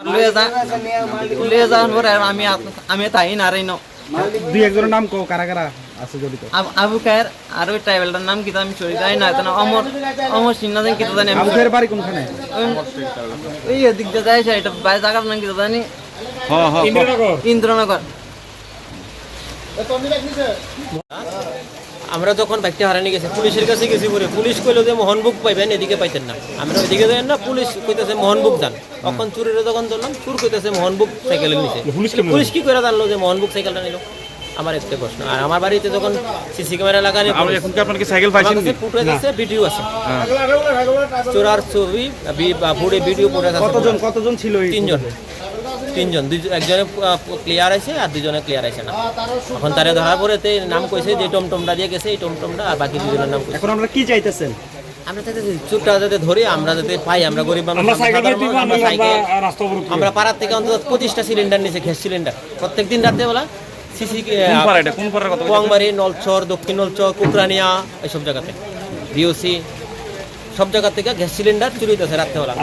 লিয়ে যাওয়ার পরে আমি তাই নারাই ন দুই একজনের নাম কও কারা কারা আছে জড়িত। আবু খায়ের আর ওই ট্রাইবেলটার নাম কি আমি চলি যাই না অমর অমর সিনহা জানি কিতা জানি আবু খায়ের বাড়ি কোনখানে? ওই দিক দিয়ে যাই এটা বাইরে জায়গার নাম কিতা জানি ইন্দ্রনগর। আমরা যখন ব্যক্তি হারানি গেছে পুলিশের কাছে গেছি পরে পুলিশ কইলো যে মোহনবুক পাইবেন, এদিকে পাইতেন না। আমরা ওইদিকে যাই না, পুলিশ কইতেছে মোহনবুক যান। তখন চুরির যখন ধরলাম চুর কইতেছে মোহনবুক সাইকেলের নিচে। পুলিশ কি করে জানলো যে মোহনবুক সাইকেলটা নিল? আমার একটা প্রশ্ন। আর আমার বাড়িতে যখন সিসি ক্যামেরা লাগানো এখন কি আপনার কি সাইকেল পাইছেন? ফুটেজ আছে, ভিডিও আছে, চোরার ছবি ফুটে ভিডিও ফুটেজ আছে। কতজন ছিল? তিনজন, একজনে ক্লিয়ার আছে আর দুজনে ক্লিয়ার আছে না। এখন তারা ধরার পরে নাম কইছে যে টমটমটা দিয়ে গেছে, এই টমটমটা, আর বাকি দুজনের নাম কইছে। এখন আমরা কি চাইতেছেন? আমরা চাইতেছি চুরটা যাতে ধরে আমরা যাতে পাই। আমরা গরিব মানুষ, আমরা পাড়ার থেকে অন্তত 25টা সিলিন্ডার নিচে, গ্যাস সিলিন্ডার প্রত্যেকদিন রাতে বেলা সিসি কোয়াংবাড়ি, নলচর, দক্ষিণ নলচর, কুকরানিয়া, এইসব জায়গাতে ডিওসি সব জায়গা থেকে গ্যাস সিলিন্ডার চুরি হইতেছে রাত্রেবেলা।